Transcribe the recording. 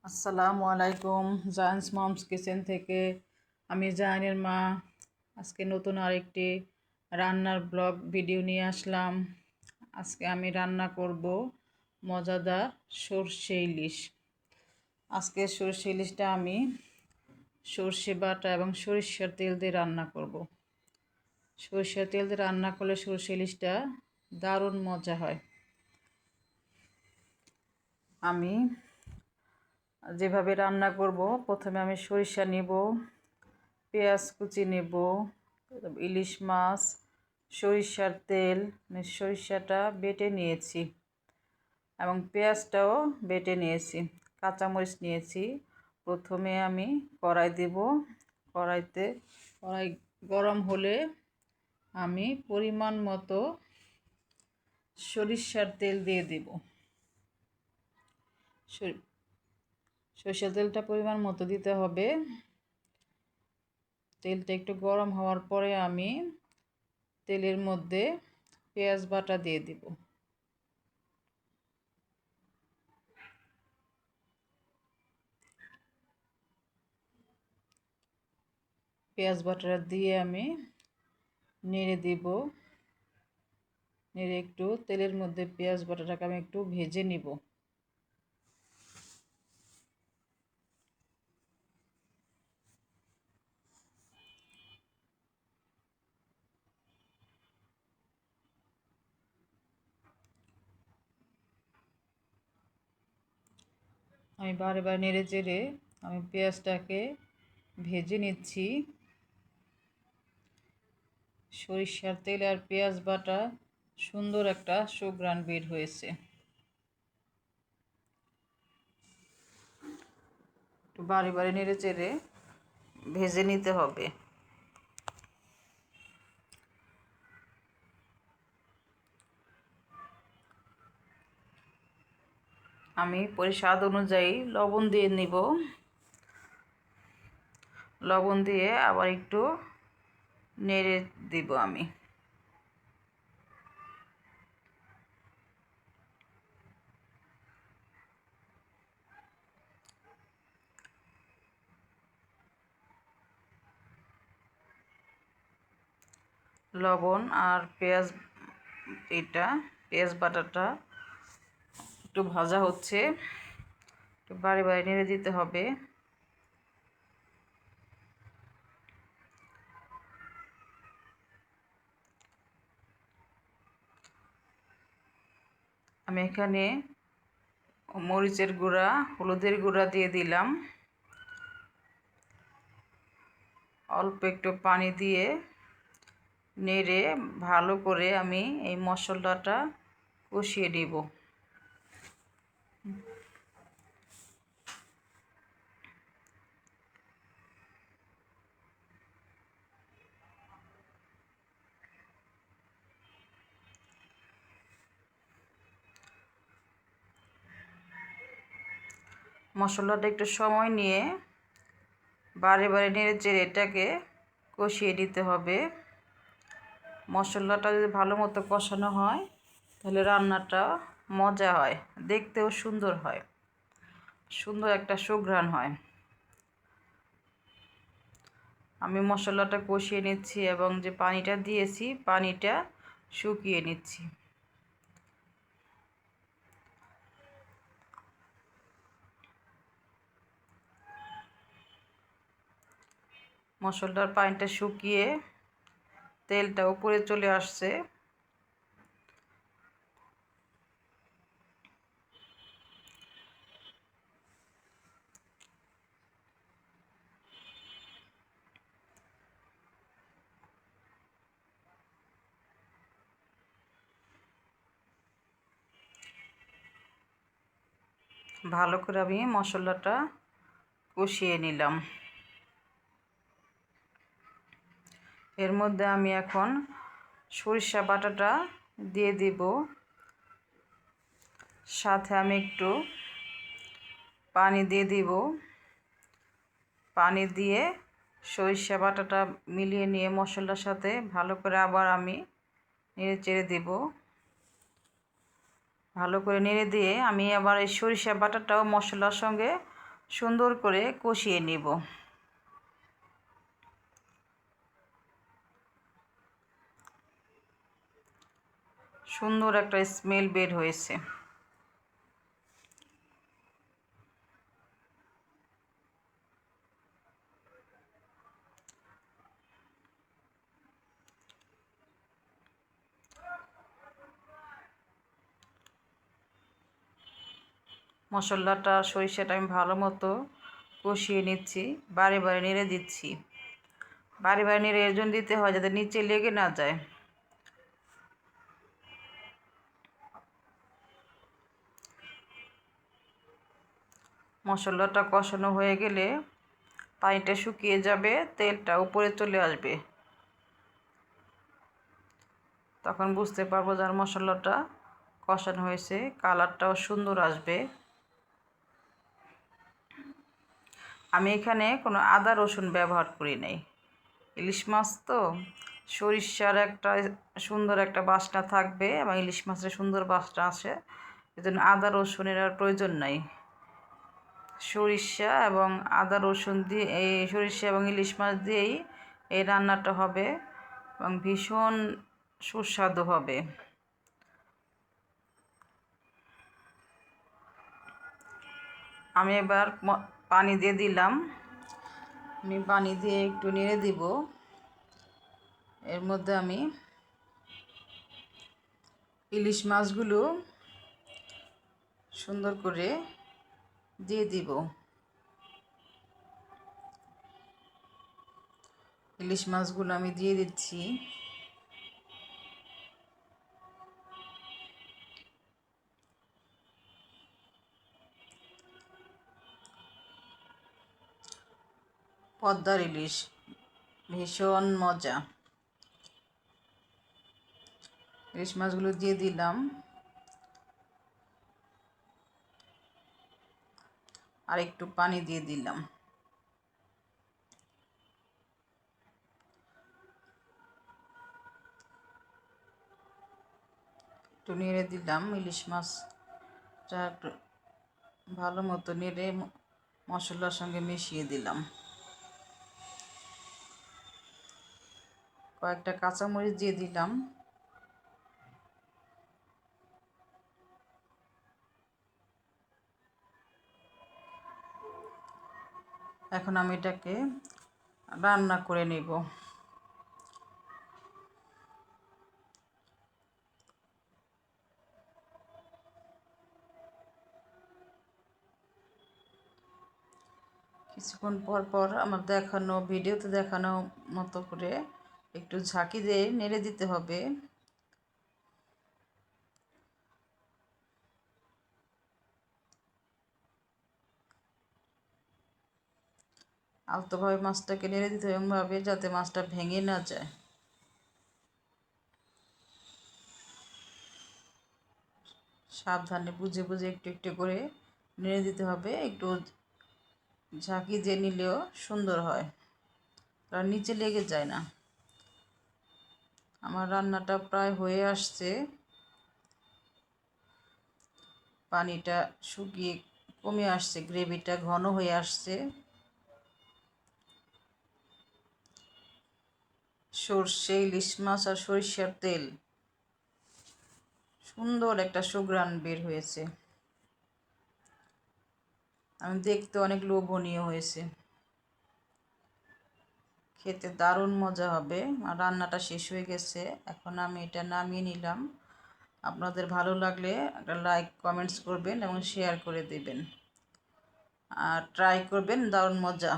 আসসালামু আলাইকুম। Giants moms kitchen থেকে আমি জায়ানের মা আজকে নতুন আরেকটি রান্নার ব্লগ ভিডিও নিয়ে আসলাম। আজকে আমি রান্না করব মজাদার সরষে ইলিশ। আজকে সরষে ইলিশটা আমি সরষে বাটা এবং সরিষার তেল দিয়ে রান্না করব। সরিষার তেল দিয়ে রান্না করলে সরষে ইলিশটা দারুণ মজা হয়। আমি যেভাবে রান্না করব, প্রথমে আমি সরিষা নেব, পেঁয়াজ কুচি নেব, ইলিশ মাছ, সরিষার তেল, সরিষাটা বেটে নিয়েছি এবং পেঁয়াজটাও বেটে নিয়েছি, কাঁচামরিচ নিয়েছি। প্রথমে আমি কড়াই দেব। কড়াই গরম হলে আমি পরিমাণ মতো সরিষার তেল দিয়ে দেব। সরিষার তেলটা পরিমাণ মতো দিতে হবে। তেলটা একটু গরম হওয়ার পরে আমি তেলের মধ্যে পেঁয়াজ বাটা দিয়ে দিব। পেঁয়াজ বাটাটা দিয়ে আমি নেড়ে দিব। নেড়ে একটু তেলের মধ্যে পেঁয়াজ বাটাটাকে আমি একটু ভেজে নিব। আমি বারে বারে নেড়ে চেড়ে আমি পেঁয়াজটাকে ভেজে নিচ্ছি। সরিষার তেল আর পেঁয়াজ বাটা সুন্দর একটা সুঘ্রাণ বের হয়েছে। একটু বারে বারে নেড়ে চেড়ে ভেজে নিতে হবে। আমি স্বাদ অনুযায়ী লবণ দিয়ে নিব। লবণ দিয়ে আবার একটু নেড়ে দিব আমি। লবণ আর পেঁয়াজ বাটাটা একটু ভাজা হচ্ছে, একটু বারে বারে নেড়ে দিতে হবে। আমি এখানে মরিচের গুঁড়া, হলুদের গুঁড়া দিয়ে দিলাম। অল্প একটু পানি দিয়ে নেড়ে ভালো করে আমি এই মশলাটা কষিয়ে নিব। মশলাটা একটু সময় নিয়ে বারে বারে নেড়ে চেড়ে এটাকে কষিয়ে নিতে হবে। মশলাটা যদি ভালো মতো কষানো হয় তাহলে রান্নাটা মজা হয়, দেখতেও সুন্দর হয়, সুন্দর একটা সুঘ্রাণ হয়। আমি মশলাটা কষিয়ে নিচ্ছি এবং যে পানিটা দিয়েছি পানিটা শুকিয়ে নিচ্ছি। মশলার পানিটা শুকিয়ে তেলটা উপরে চলে আসছে। ভালো করে আমি মশলাটা কষিয়ে নিলাম। এর মধ্যে আমি এখন সরিষা বাটাটা দিয়ে দিব। সাথে আমি একটু পানি দিয়ে দিব। পানি দিয়ে সরিষা বাটাটা মিলিয়ে নিয়ে মশলার সাথে ভালো করে আবার আমি নেড়ে চেড়ে দেব। ভালো করে নেড়ে দিয়ে আমি আবার এই সরিষা বাটাটাও মশলার সঙ্গে সুন্দর করে কষিয়ে নিব। সুন্দর একটা স্মেল বের হয়েছে। মশলাটা সরিষাটা আমি ভালো মতো কষিয়ে নিচ্ছি, বারে বারে নেড়ে দিচ্ছি। বারে বারে নেড়ে এর জন্য দিতে হয় যাতে নিচে লেগে না যায়। মশলাটা কষানো হয়ে গেলে পানিটা শুকিয়ে যাবে, তেলটা উপরে চলে আসবে। তখন বুঝতে পারবো যে মশলাটা কষানো হয়েছে, কালারটাও সুন্দর আসবে। আমি এখানে কোনো আদা রসুন ব্যবহার করি নাই। ইলিশ মাছ তো সরিষার একটা সুন্দর একটা বাসনা থাকবে এবং ইলিশ মাছের সুন্দর বাসনা আসে, এজন্য আদা রসুনের আর প্রয়োজন নাই। সরিষা এবং আদা রসুন দিয়ে এই সরিষা এবং ইলিশ মাছ দিয়েই এই রান্নাটা হবে এবং ভীষণ সুস্বাদু হবে। আমি এবার পানি দিয়ে দিলাম। আমি পানি দিয়ে একটু নেড়ে দিব। এর মধ্যে আমি ইলিশ মাছগুলো সুন্দর করে দিয়ে দিব। ইলিশ মাছগুলো আমি দিয়ে দিচ্ছি। পদ্মার ইলিশ ভীষণ মজা। ইলিশ মাছগুলো দিয়ে দিলাম। আর একটু পানি দিয়ে দিলাম। একটু নেড়ে দিলাম। ইলিশ মাছটা একটু ভালো মতো নেড়ে মশলার সঙ্গে মিশিয়ে দিলাম। কয়েকটা কাঁচামরিচ দিয়ে দিলাম। এখন আমি এটাকে রান্না করে নেব। কিছুক্ষণ পর পর আমার ভিডিওতে দেখানো মতো করে একটু ঝাঁকি দিয়ে নেড়ে দিতে হবে। আলতোভাবে মাছটাকে নেড়ে দিতে হবে এমনভাবে যাতে মাছটা ভেঙে না যায়। সাবধানে বুঝে বুঝে একটু একটু করে নেড়ে দিতে হবে। একটু ঝাঁকি দিয়ে নিলেও সুন্দর হয়, কারণ নিচে লেগে যায় না। আমার রান্নাটা প্রায় হয়ে আসছে। পানিটা শুকিয়ে কমে আসছে, গ্রেভিটা ঘন হয়ে আসছে। সর্ষে, ইলিশ মাছ আর সরিষার তেল সুন্দর একটা সুঘ্রাণ বের হয়েছে। আমি দেখতে অনেক লোভনীয় হয়েছে, খেতে দারুণ মজা হবে। আর রান্নাটা শেষ হয়ে গেছে, এখন আমি এটা নামিয়ে নিলাম। আপনাদের ভালো লাগলে একটা লাইক কমেন্টস করবেন এবং শেয়ার করে দেবেন আর ট্রাই করবেন, দারুণ মজা।